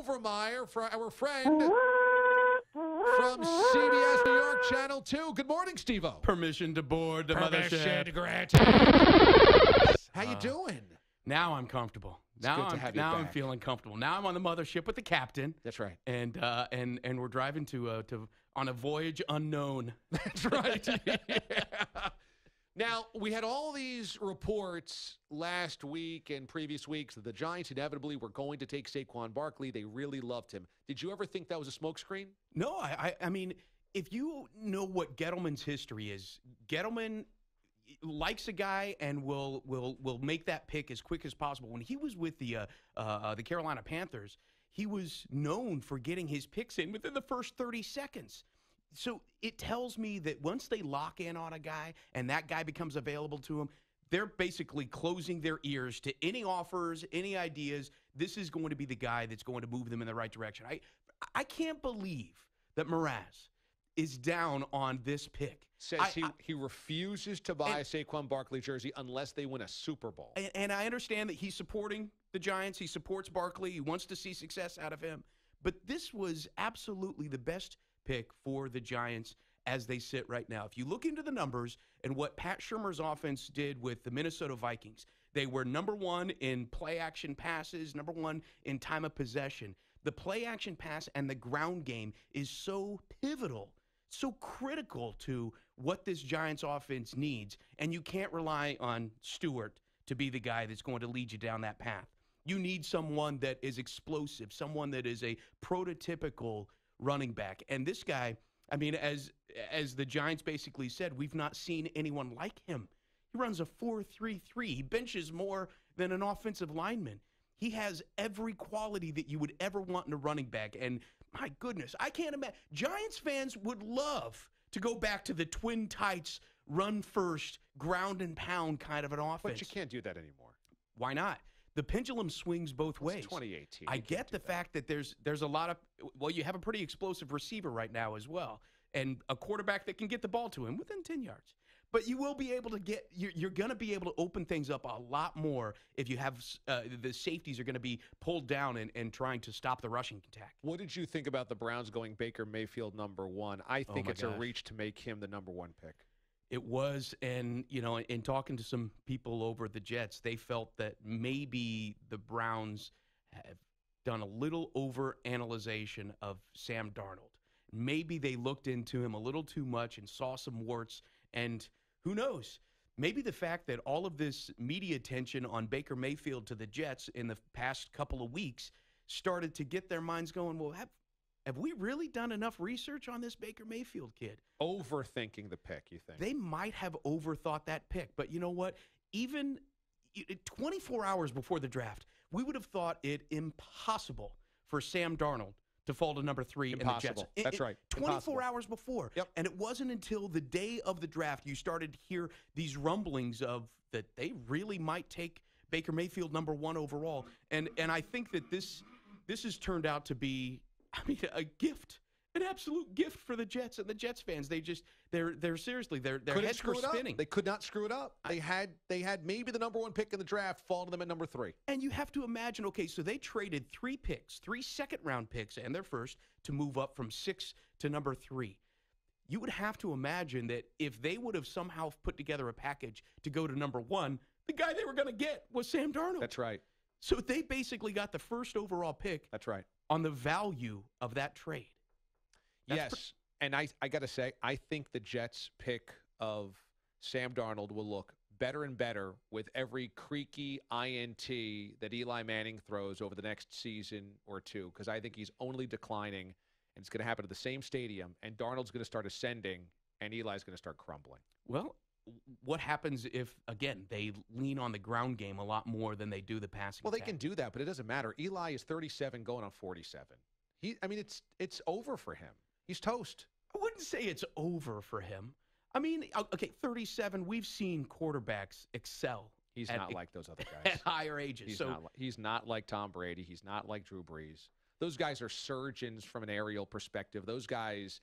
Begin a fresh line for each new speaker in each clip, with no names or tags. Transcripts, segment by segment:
Overmyer, for our friend from CBS New York, Channel 2. Good morning, Steve-O.
Permission to board the mothership.
Granted. How you doing?
Now I'm comfortable. I'm feeling comfortable. Now I'm on the mothership with the captain.
That's right.
And we're driving to on a voyage unknown.
That's right. Yeah. Now, we had all these reports last week and previous weeks that the Giants inevitably were going to take Saquon Barkley. They really loved him. Did you ever think that was a smokescreen?
No, I mean, if you know what Gettleman's history is, Gettleman likes a guy and will make that pick as quick as possible. When he was with the Carolina Panthers, he was known for getting his picks in within the first 30 seconds. So it tells me that once they lock in on a guy and that guy becomes available to him, they're basically closing their ears to any offers, any ideas. This is going to be the guy that's going to move them in the right direction. I can't believe that Mraz is down on this pick.
Says he refuses to buy a Saquon Barkley jersey unless they win a Super Bowl.
And I understand that he's supporting the Giants. He supports Barkley. He wants to see success out of him. But this was absolutely the best pick for the Giants as they sit right now. If you look into the numbers and what Pat Shurmur's offense did with the Minnesota Vikings, they were number one in play-action passes, number one in time of possession. The play-action pass and the ground game is so pivotal, so critical to what this Giants offense needs, and you can't rely on Stewart to be the guy that's going to lead you down that path. You need someone that is explosive, someone that is a prototypical running back. And this guy, I mean, as the Giants basically said, we've not seen anyone like him. He runs a 4.33. He benches more than an offensive lineman. He has every quality that you would ever want in a running back. And my goodness, I can't imagine. Giants fans would love to go back to the Twin Tights, run first, ground and pound kind of an offense.
But you can't do that anymore.
Why not? The pendulum swings both ways.
It's 2018.
I get the fact that there's a lot of, well, you have a pretty explosive receiver right now as well, and a quarterback that can get the ball to him within 10 yards. But you will be able to you're going to be able to open things up a lot more if you have the safeties are going to be pulled down and trying to stop the rushing attack.
What did you think about the Browns going Baker Mayfield number one? I think it's a reach to make him the number one pick.
It was, and, you know, in talking to some people over the Jets, they felt that maybe the Browns have done a little over-analyzation of Sam Darnold. Maybe they looked into him a little too much and saw some warts, and who knows? Maybe the fact that all of this media attention on Baker Mayfield to the Jets in the past couple of weeks started to get their minds going, well, have we really done enough research on this Baker Mayfield kid?
Overthinking the pick, you think?
They might have overthought that pick. But you know what? Even 24 hours before the draft, we would have thought it impossible for Sam Darnold to fall to number 3 in the Jets.
That's right.
24 hours before.
Yep.
And it wasn't until the day of the draft you started to hear these rumblings of that they really might take Baker Mayfield number 1 overall. And I think that this has turned out to be, I mean, a gift, an absolute gift for the Jets and the Jets fans. They're seriously, their heads were spinning.
They could not screw it up. They had maybe the number 1 pick in the draft fall to them at number 3.
And you have to imagine, okay, so they traded 3 second-round picks and their first to move up from 6 to number 3. You would have to imagine that if they would have somehow put together a package to go to number 1, the guy they were going to get was Sam Darnold.
That's right.
So they basically got the first overall pick.
That's right.
On the value of that trade.
Yes, and I got to say, I think the Jets' pick of Sam Darnold will look better and better with every creaky INT that Eli Manning throws over the next season or two, because I think he's only declining, and it's going to happen at the same stadium, and Darnold's going to start ascending, and Eli's going to start crumbling.
Well, what happens if, again, they lean on the ground game a lot more than they do the passing
Well, they
attack?
can do that, but it doesn't matter. Eli is 37 going on 47. It's over for him. He's toast.
I wouldn't say it's over for him. I mean, okay, 37, we've seen quarterbacks excel.
He's not like those other guys.
At higher ages.
He's not like Tom Brady. He's not like Drew Brees. Those guys are surgeons from an aerial perspective. Those guys,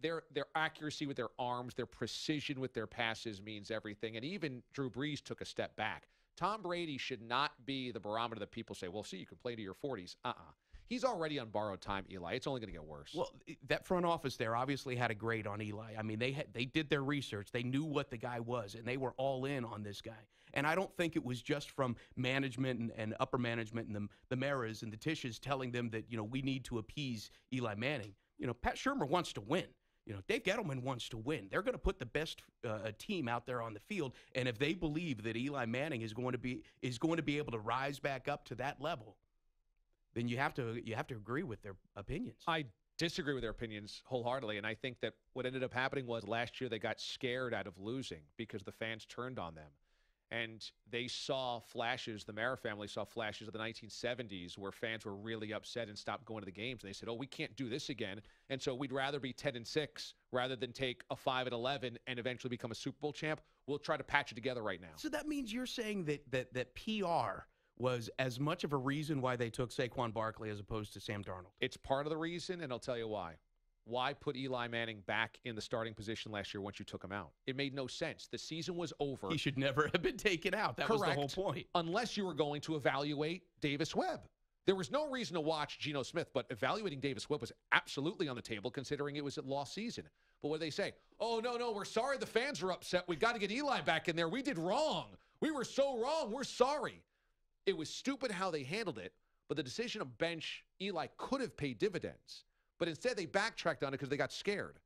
their accuracy with their arms, their precision with their passes means everything. And even Drew Brees took a step back. Tom Brady should not be the barometer that people say, well, see, you can play to your 40s. He's already on borrowed time, Eli. It's only going to get worse.
Well, that front office there obviously had a grade on Eli. I mean, they did their research. They knew what the guy was, and they were all in on this guy. And I don't think it was just from management and upper management and the Maras and the Tisches telling them that, we need to appease Eli Manning. Pat Shurmur wants to win. Dave Gettleman wants to win. They're going to put the best team out there on the field, and if they believe that Eli Manning is going to be able to rise back up to that level, then you have to agree with their opinions.
I disagree with their opinions wholeheartedly, and I think that what ended up happening was last year they got scared out of losing because the fans turned on them. And they saw flashes, the Mara family saw flashes of the 1970s where fans were really upset and stopped going to the games. And they said, we can't do this again. And so we'd rather be 10-6 rather than take a 5-11 and eventually become a Super Bowl champ. We'll try to patch it together right now.
So that means you're saying that PR was as much of a reason why they took Saquon Barkley as opposed to Sam Darnold.
It's part of the reason, and I'll tell you why. Why put Eli Manning back in the starting position last year once you took him out? It made no sense. The season was over.
He should never have been taken out. That was the whole point.
Unless you were going to evaluate Davis Webb. There was no reason to watch Geno Smith, but evaluating Davis Webb was absolutely on the table considering it was a lost season. But what do they say? Oh, no, we're sorry the fans are upset. We got to get Eli back in there. We did wrong. We were so wrong. We're sorry. It was stupid how they handled it, but the decision to bench Eli could have paid dividends. But instead, they backtracked on it because they got scared.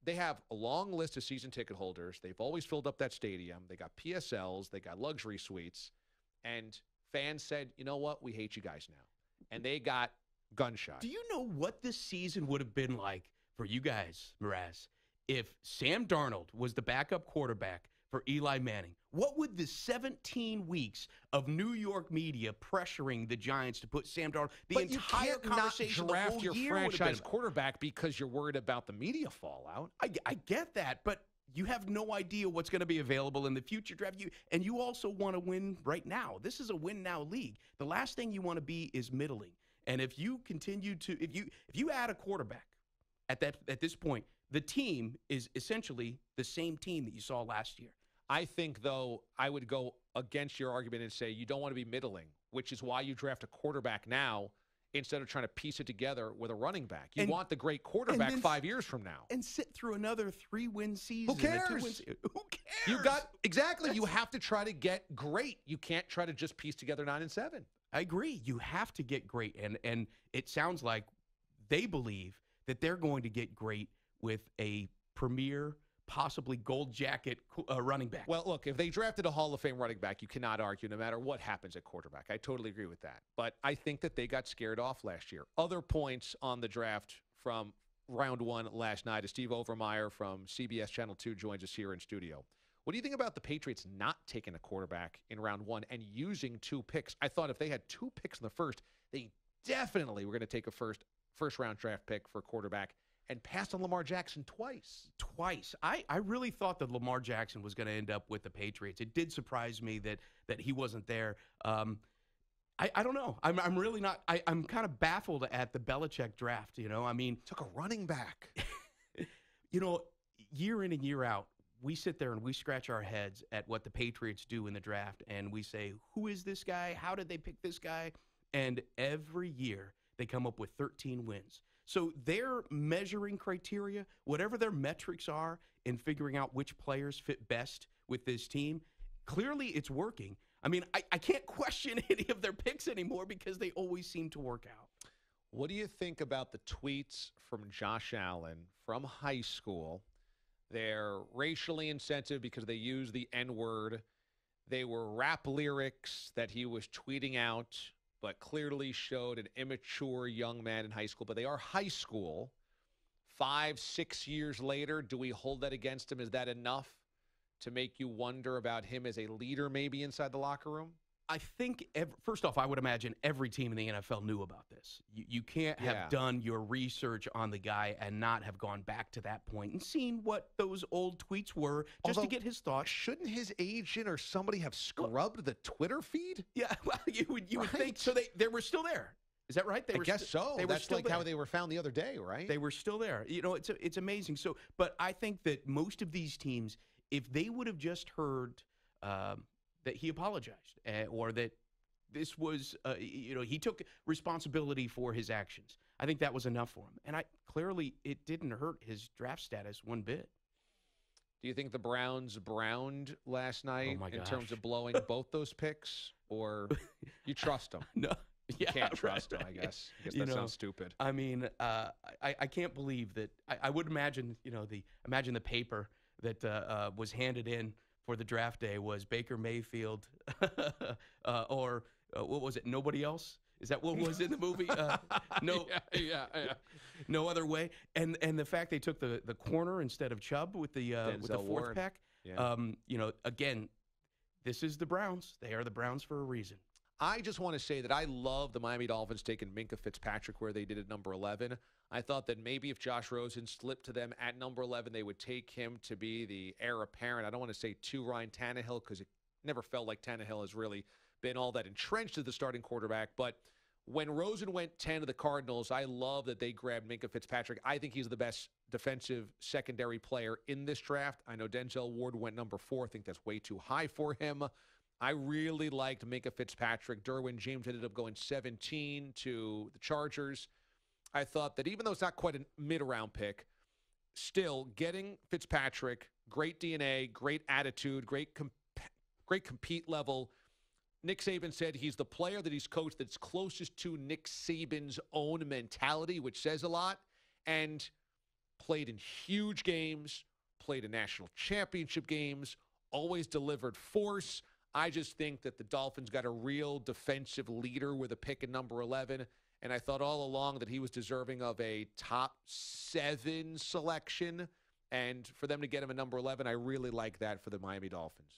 They have a long list of season ticket holders. They've always filled up that stadium. They got PSLs. They got luxury suites. And fans said, you know what? We hate you guys now. And they got gunshot.
Do you know what this season would have been like for you guys, Mraz, if Sam Darnold was the backup quarterback for Eli Manning? What would the 17 weeks of New York media pressuring the Giants to put Sam Darnold, entire conversation,
not draft
the whole
your
year
franchise quarterback because you're worried about the media fallout?
I get that, but you have no idea what's going to be available in the future draft. You also want to win right now. This is a win-now league. The last thing you want to be is middling. And if you continue to, if you add a quarterback at this point, the team is essentially the same team that you saw last year.
I think, though, I would go against your argument and say you don't want to be middling, which is why you draft a quarterback now instead of trying to piece it together with a running back. You want the great quarterback 5 years from now.
And sit through another 3-win season.
Who cares?
Who cares?
You have to try to get great. You can't try to just piece together 9 and 7.
I agree. You have to get great. And it sounds like they believe that they're going to get great with a premier, possibly gold jacket running back.
Well, look, if they drafted a Hall of Fame running back, you cannot argue no matter what happens at quarterback. I totally agree with that. But I think that they got scared off last year. Other points on the draft from round 1 last night is Steve Overmyer from CBS Channel 2 joins us here in studio. What do you think about the Patriots not taking a quarterback in round 1 and using 2 picks? I thought if they had 2 picks in the first, they definitely were going to take a first-round draft pick for a quarterback and passed on Lamar Jackson twice.
I really thought that Lamar Jackson was going to end up with the Patriots. It did surprise me that he wasn't there. I don't know. I'm really not. I'm kind of baffled at the Belichick draft.
Took a running back.
Year in and year out, we sit there and we scratch our heads at what the Patriots do in the draft, and we say, who is this guy? How did they pick this guy? And every year they come up with 13 wins. So their measuring criteria, whatever their metrics are in figuring out which players fit best with this team, clearly it's working. I mean, I can't question any of their picks anymore because they always seem to work out.
What do you think about the tweets from Josh Allen from high school? They're racially insensitive because they use the N-word. They were rap lyrics that he was tweeting out, but clearly showed an immature young man in high school. But they are high school. 5-6 years later, do we hold that against him? Is that enough to make you wonder about him as a leader maybe inside the locker room?
I think, first off, I would imagine every team in the NFL knew about this. You can't have done your research on the guy and not have gone back to that point and seen what those old tweets were just to get his thoughts.
Shouldn't his agent or somebody have scrubbed the Twitter feed?
Yeah, well, you would think. So they were still there. Is that right?
I guess so. That's like how they were found the other day, right?
They were still there. It's amazing. So, but I think that most of these teams, if they would have just heard that he apologized or that this was, he took responsibility for his actions. I think that was enough for him. And clearly it didn't hurt his draft status one bit.
Do you think the Browns browned last night in terms of blowing both those picks, or you trust them?
No.
You can't trust them, I guess. That sounds stupid.
I mean, I can't believe that. I would imagine, imagine the paper that was handed in for the draft day was Baker Mayfield or what was it? Nobody else? Is that what was in the movie? No,
yeah.
No other way. And the fact they took the corner instead of Chubb with the fourth pack.
Yeah.
Again, this is the Browns. They are the Browns for a reason.
I just want to say that I love the Miami Dolphins taking Minkah Fitzpatrick where they did at number 11. I thought that maybe if Josh Rosen slipped to them at number 11, they would take him to be the heir apparent. I don't want to say to Ryan Tannehill because it never felt like Tannehill has really been all that entrenched as the starting quarterback. But when Rosen went 10 to the Cardinals, I love that they grabbed Minkah Fitzpatrick. I think he's the best defensive secondary player in this draft. I know Denzel Ward went number 4. I think that's way too high for him. I really liked Minkah Fitzpatrick. Derwin James ended up going 17 to the Chargers. I thought that even though it's not quite a mid-round pick, still getting Fitzpatrick, great DNA, great attitude, great compete level. Nick Saban said he's the player that he's coached that's closest to Nick Saban's own mentality, which says a lot, and played in huge games, played in national championship games, always delivered force. I just think that the Dolphins got a real defensive leader with a pick at number 11, and I thought all along that he was deserving of a top 7 selection, and for them to get him at number 11, I really like that for the Miami Dolphins.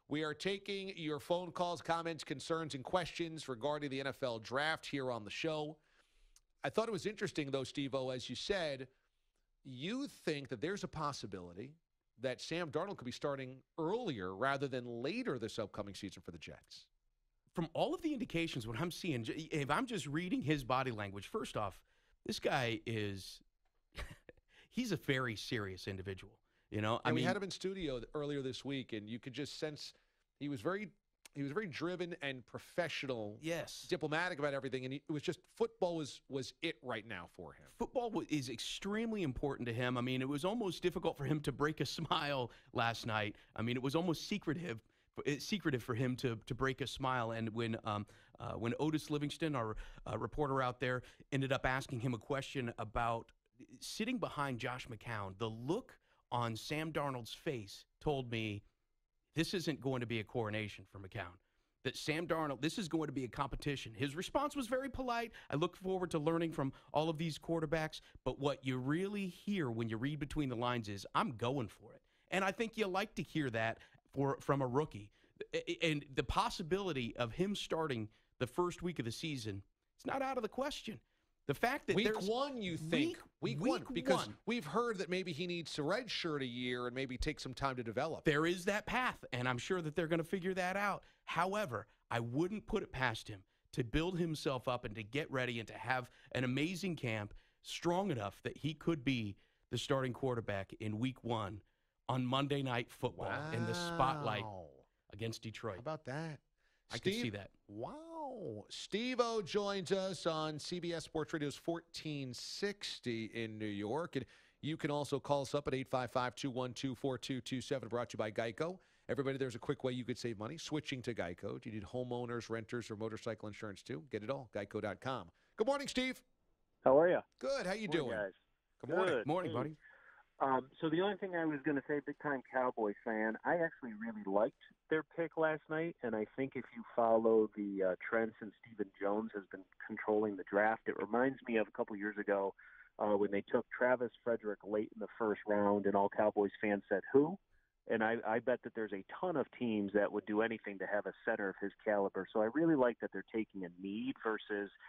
We are taking your phone calls, comments, concerns, and questions regarding the NFL draft here on the show. I thought it was interesting, though, Steve-O, as you said, you think that there's a possibility that Sam Darnold could be starting earlier rather than later this upcoming season for the Jets.
From all of the indications, what I'm seeing, if I'm just reading his body language, first off, this guy is he's a very serious individual.
I mean, we had him in studio earlier this week, and you could just sense he was very driven and professional,
yes,
diplomatic about everything, and it was just football was it right now for him.
Football is extremely important to him. I mean, it was almost difficult for him to break a smile last night. I mean, it was almost secretive for him to break a smile. And when Otis Livingston, our reporter out there, ended up asking him a question about sitting behind Josh McCown, the look on Sam Darnold's face told me this isn't going to be a coronation for McCown. That Sam Darnold, this is going to be a competition. His response was very polite. I look forward to learning from all of these quarterbacks. But what you really hear when you read between the lines is, I'm going for it. And I think you like to hear that from a rookie. And the possibility of him starting the first week of the season, it's not out of the question. The fact that
week one, you think week one, because we've heard that maybe he needs to redshirt a year and maybe take some time to develop.
There is that path, and I'm sure that they're going to figure that out. However, I wouldn't put it past him to build himself up and to get ready and to have an amazing camp strong enough that he could be the starting quarterback in week 1 on Monday Night Football in the spotlight against Detroit.
How about that?
I can see that.
Wow. Steve-O joins us on CBS Sports Radio's 1460 in New York. And you can also call us up at 855-212-4227, brought to you by Geico. Everybody, there's a quick way you could save money switching to Geico. Do you need homeowners, renters, or motorcycle insurance too? Get it all. Geico.com. Good morning, Steve.
How are you?
Good. How you doing?
Guys.
Good morning.
Good.
Morning, buddy.
So the only thing I was going to say, big-time Cowboys fan, I actually really liked their pick last night, and I think if you follow the trend since Stephen Jones has been controlling the draft, it reminds me of a couple years ago when they took Travis Frederick late in the first round, and all Cowboys fans said, who? And I bet that there's a ton of teams that would do anything to have a center of his caliber. So I really like that they're taking a need versus –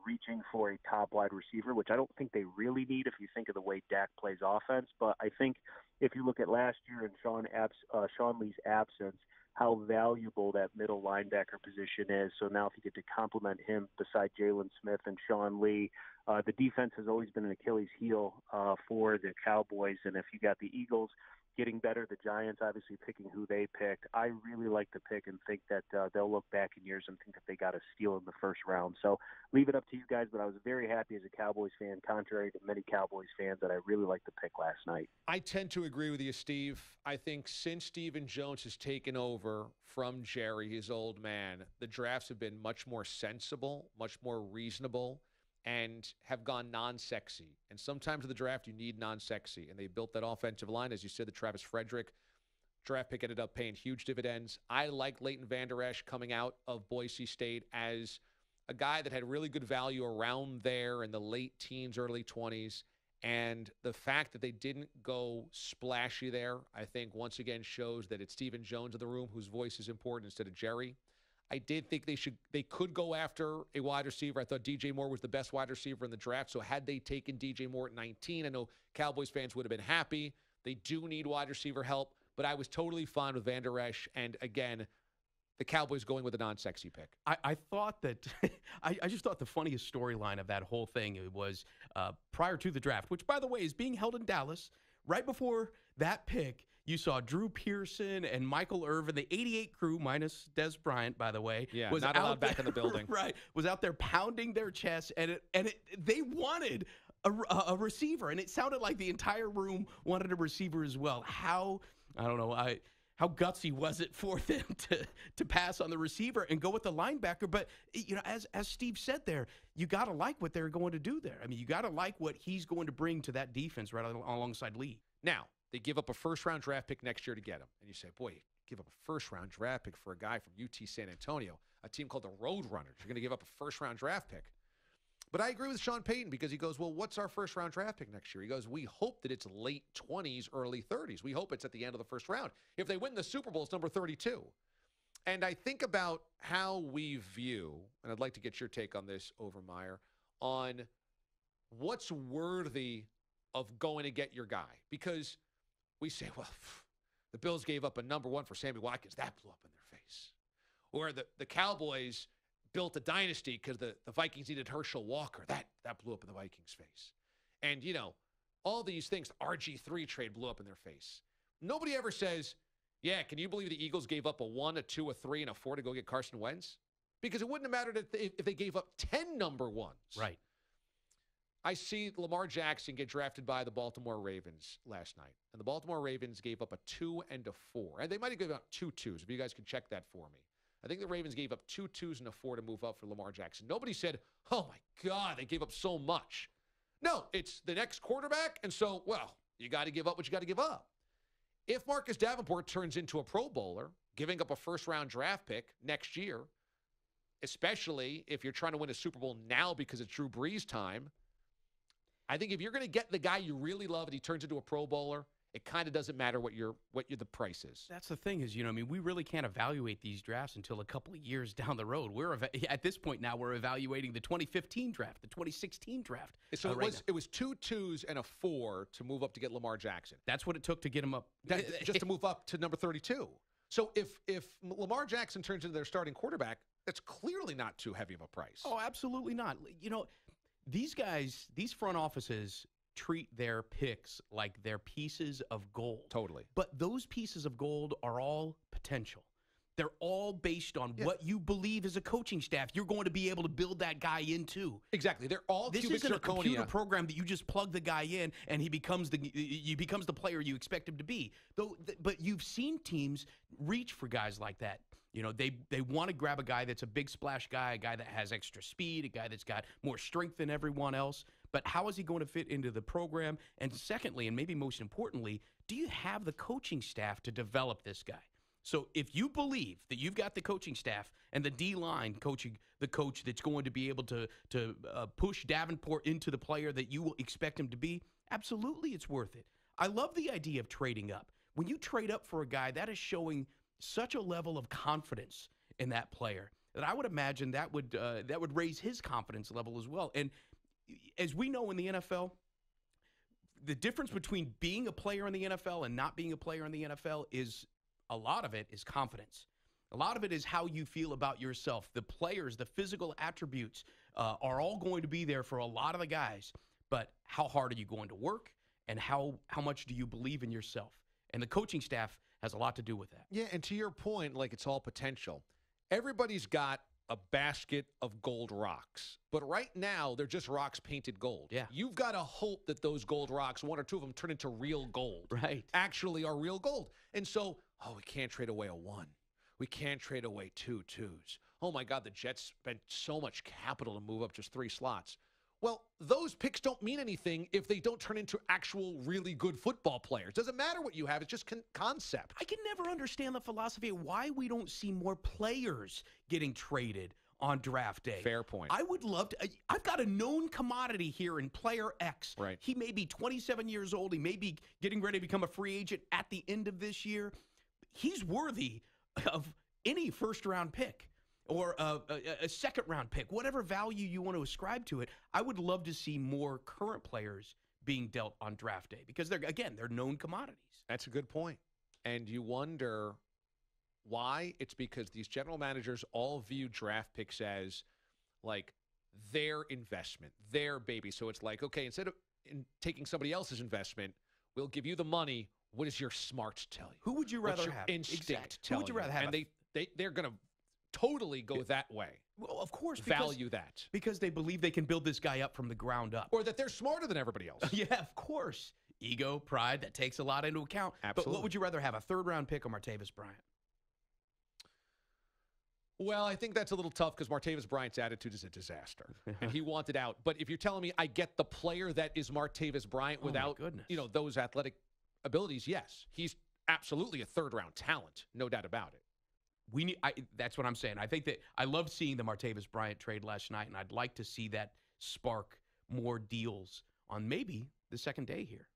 reaching for a top wide receiver, which I don't think they really need if you think of the way Dak plays offense. But I think if you look at last year and Sean Lee's absence, how valuable that middle linebacker position is. So now if you get to complement him beside Jalen Smith and Sean Lee, the defense has always been an Achilles heel for the Cowboys. And if you got the Eagles getting better. The Giants obviously picking who they picked. I really like the pick and think that they'll look back in years and think that they got a steal in the first round. So leave it up to you guys, but I was very happy as a Cowboys fan, contrary to many Cowboys fans, that I really liked the pick last night.
I tend to agree with you, Steve. I think since Stephen Jones has taken over from Jerry, his old man, the drafts have been much more sensible, much more reasonable, and have gone non-sexy. And sometimes in the draft, you need non-sexy. And they built that offensive line. As you said, the Travis Frederick draft pick ended up paying huge dividends. I like Leighton Vander Esch coming out of Boise State as a guy that had really good value around there in the late teens, early 20s. And the fact that they didn't go splashy there, I think, once again shows that it's Stephen Jones in the room whose voice is important instead of Jerry. I did think they could go after a wide receiver. I thought DJ Moore was the best wide receiver in the draft. So had they taken DJ Moore at 19, I know Cowboys fans would have been happy. They do need wide receiver help, but I was totally fine with Vander Esch. And again, the Cowboys going with a non-sexy pick.
I thought that I just thought the funniest storyline of that whole thing was prior to the draft, which, by the way, is being held in Dallas. Right before that pick, you saw Drew Pearson and Michael Irvin, the 88 crew, minus Des Bryant, by the way.
Yeah,
was
not allowed back in the building.
Right. Was out there pounding their chest, and they wanted a receiver, and it sounded like the entire room wanted a receiver as well. How gutsy was it for them to pass on the receiver and go with the linebacker? But, as Steve said there, you got to like what they're going to do there. I mean, you got to like what he's going to bring to that defense right alongside Lee.
Now, they give up a first-round draft pick next year to get him. And you say, boy, you give up a first-round draft pick for a guy from UT San Antonio, a team called the Roadrunners. You're going to give up a first-round draft pick. But I agree with Sean Payton because he goes, well, what's our first-round draft pick next year? He goes, we hope that it's late 20s, early 30s. We hope it's at the end of the first round. If they win the Super Bowl, it's number 32. And I think about how we view, and I'd like to get your take on this, Overmyer, on what's worthy of going to get your guy. Because we say, well, the Bills gave up a number one for Sammy Watkins. That blew up in their face. Or the Cowboys built a dynasty because the Vikings needed Herschel Walker. That blew up in the Vikings' face. And, all these things, RG3 trade blew up in their face. Nobody ever says, yeah, can you believe the Eagles gave up a 1, a 2, a 3, and a 4 to go get Carson Wentz? Because it wouldn't have mattered if they gave up 10 number ones.
Right.
I see Lamar Jackson get drafted by the Baltimore Ravens last night. And the Baltimore Ravens gave up a 2 and a 4. And they might have given up 2 2s, if you guys can check that for me. I think the Ravens gave up 2 2s and a 4 to move up for Lamar Jackson. Nobody said, oh, my God, they gave up so much. No, it's the next quarterback. And so, well, you got to give up what you got to give up. If Marcus Davenport turns into a Pro Bowler, giving up a first-round draft pick next year, especially if you're trying to win a Super Bowl now because it's Drew Brees' time, I think if you're going to get the guy you really love and he turns into a Pro Bowler, it kind of doesn't matter what the price is.
That's the thing is, we really can't evaluate these drafts until a couple of years down the road. At this point now, we're evaluating the 2015 draft, the 2016 draft.
So it was 2 2s and a 4 to move up to get Lamar Jackson.
That's what it took to get him up.
Just to move up to number 32. So if Lamar Jackson turns into their starting quarterback, that's clearly not too heavy of a price.
Oh, absolutely not. These guys, these front offices treat their picks like they're pieces of gold.
Totally.
But those pieces of gold are all potential. They're all based on what you believe as a coaching staff you're going to be able to build that guy into.
Exactly. They're all
this
cubic
isn't a
zirconia.
computer program that you just plug the guy in and he becomes the player you expect him to be. But you've seen teams reach for guys like that. They want to grab a guy that's a big splash guy, a guy that has extra speed, a guy that's got more strength than everyone else. But how is he going to fit into the program? And secondly, and maybe most importantly, do you have the coaching staff to develop this guy? So if you believe that you've got the coaching staff and the D-line coaching, the coach that's going to be able to push Davenport into the player that you will expect him to be, absolutely it's worth it. I love the idea of trading up. When you trade up for a guy, that is showing such a level of confidence in that player that I would imagine that would raise his confidence level as well. And as we know in the NFL, the difference between being a player in the NFL and not being a player in the NFL is a lot of it is confidence. A lot of it is how you feel about yourself. The players, the physical attributes are all going to be there for a lot of the guys. But how hard are you going to work and how much do you believe in yourself? And the coaching staff has a lot to do with that.
Yeah, and to your point, like it's all potential. Everybody's got a basket of gold rocks. But right now, they're just rocks painted gold.
Yeah.
You've got to hope that those gold rocks, one or two of them, turn into real gold.
Right.
Actually are real gold. And so, we can't trade away a 1. We can't trade away 2 2s. Oh, my God, the Jets spent so much capital to move up just 3 slots. Well, those picks don't mean anything if they don't turn into actual really good football players. Doesn't matter what you have. It's just concept.
I can never understand the philosophy of why we don't see more players getting traded on draft day.
Fair point.
I would love to. I've got a known commodity here in player X.
Right.
He may be 27 years old. He may be getting ready to become a free agent at the end of this year. He's worthy of any first-round pick or a second-round pick, whatever value you want to ascribe to it. I would love to see more current players being dealt on draft day because, they're known commodities.
That's a good point. And you wonder why. It's because these general managers all view draft picks as like their investment, their baby. So it's like, okay, instead of taking somebody else's investment, we'll give you the money. What does your smarts tell you?
Who would you rather
What's your
have?
instinct
Who would you rather have?
And they're going to totally go that way.
Well, of course.
Value that.
Because they believe they can build this guy up from the ground up.
Or that they're smarter than everybody else.
Yeah, of course. Ego, pride, that takes a lot into account.
Absolutely.
But what would you rather have, a third-round pick or Martavis Bryant?
Well, I think that's a little tough because Martavis Bryant's attitude is a disaster, and he wanted out. But if you're telling me I get the player that is Martavis Bryant without, those athletic abilities, yes, he's absolutely a third-round talent, no doubt about it.
That's what I'm saying. I think that I loved seeing the Martavis Bryant trade last night, and I'd like to see that spark more deals on maybe the second day here.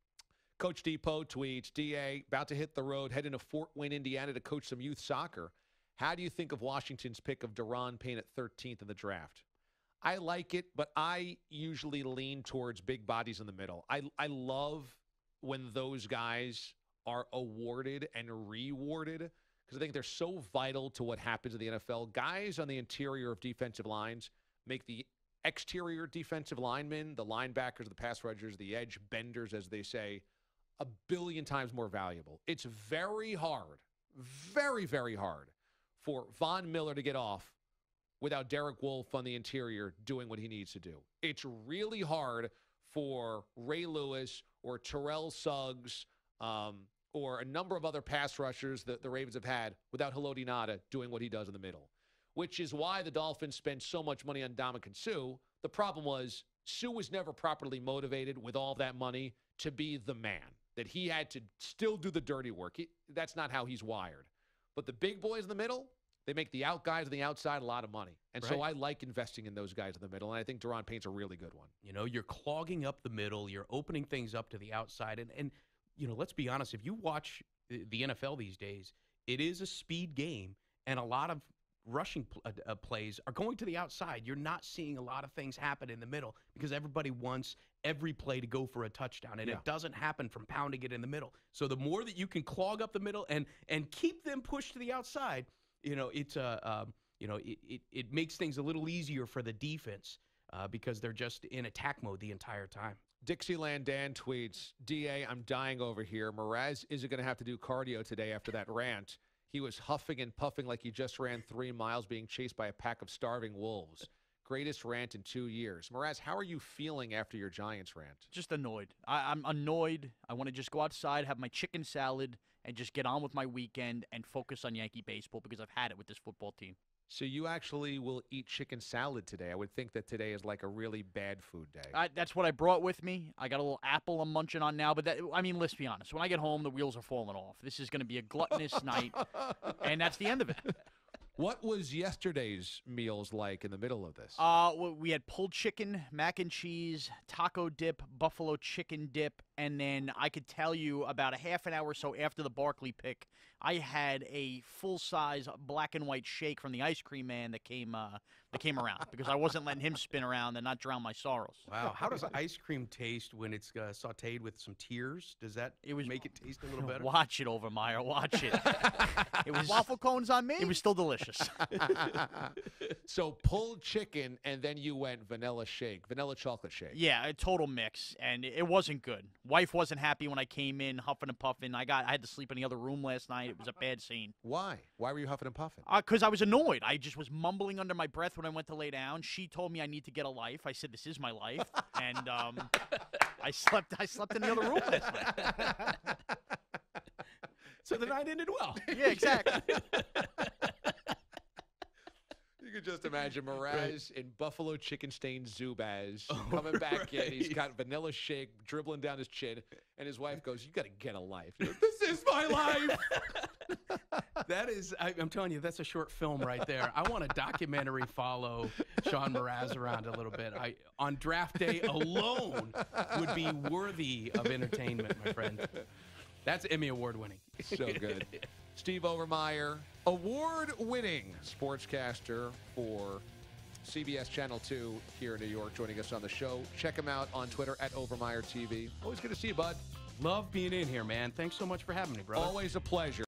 Coach Depot tweets, DA, about to hit the road, heading to Fort Wayne, Indiana to coach some youth soccer. How do you think of Washington's pick of Deron Payne at 13th in the draft? I like it, but I usually lean towards big bodies in the middle. I love when those guys are awarded and rewarded because I think they're so vital to what happens in the NFL. Guys on the interior of defensive lines make the exterior defensive linemen, the linebackers, the pass rushers, the edge benders, as they say, a billion times more valuable. It's very hard, very, very hard for Von Miller to get off without Derek Wolfe on the interior doing what he needs to do. It's really hard for Ray Lewis or Terrell Suggs or a number of other pass rushers that the Ravens have had without Haloti Ngata doing what he does in the middle, which is why the Dolphins spend so much money on Ndamukong Suh. The problem was Suh was never properly motivated with all that money to be the man, that he had to still do the dirty work. That's not how he's wired. But the big boys in the middle, they make the out guys on the outside a lot of money. And so I like investing in those guys in the middle, and I think Deron Payne's a really good one.
You're clogging up the middle. You're opening things up to the outside. And let's be honest, if you watch the NFL these days, it is a speed game, and a lot of rushing plays are going to the outside. You're not seeing a lot of things happen in the middle because everybody wants every play to go for a touchdown, and it doesn't happen from pounding it in the middle. So the more that you can clog up the middle and keep them pushed to the outside, it makes things a little easier for the defense because they're just in attack mode the entire time.
Dixieland Dan tweets, DA, I'm dying over here. Mraz isn't going to have to do cardio today after that rant. He was huffing and puffing like he just ran 3 miles being chased by a pack of starving wolves. Greatest rant in 2 years. Mraz, how are you feeling after your Giants rant?
Just annoyed. I'm annoyed. I want to just go outside, have my chicken salad, and just get on with my weekend and focus on Yankee baseball because I've had it with this football team.
So you actually will eat chicken salad today. I would think that today is like a really bad food day.
That's what I brought with me. I got a little apple I'm munching on now. But let's be honest. When I get home, the wheels are falling off. This is going to be a gluttonous night, and that's the end of it.
What was yesterday's meals like in the middle of this?
We had pulled chicken, mac and cheese, taco dip, buffalo chicken dip, and then I could tell you about a half an hour or so after the Barkley pick, I had a full-size black and white shake from the ice cream man that came around because I wasn't letting him spin around and not drown my sorrows.
Wow. How does ice cream taste when it's sautéed with some tears? Does that make it taste a little better?
Watch it, Overmyer. Watch it. It was waffle cones on me. It was still delicious.
So pulled chicken, and then you went vanilla chocolate shake.
Yeah, a total mix, and it wasn't good. Wife wasn't happy when I came in huffing and puffing. I had to sleep in the other room last night. It was a bad scene.
Why? Why were you huffing and puffing?
Because I was annoyed. I just was mumbling under my breath when I went to lay down. She told me I need to get a life. I said, this is my life. And I slept in the other room last night.
So the night ended well.
Yeah, exactly.
You could just imagine Mraz in buffalo chicken stained Zubaz coming back in. He's got vanilla shake dribbling down his chin, and his wife goes, "You got to get a life." He goes, "This is my life."
That is, I'm telling you, that's a short film right there. I want a documentary follow Sean Mraz around a little bit. On draft day alone would be worthy of entertainment, my friend. That's Emmy Award winning.
So good. Steve Overmyer, award-winning sportscaster for CBS Channel 2 here in New York, joining us on the show. Check him out on Twitter at Overmyer TV. Always good to see you, bud.
Love being in here, man. Thanks so much for having me, brother.
Always a pleasure.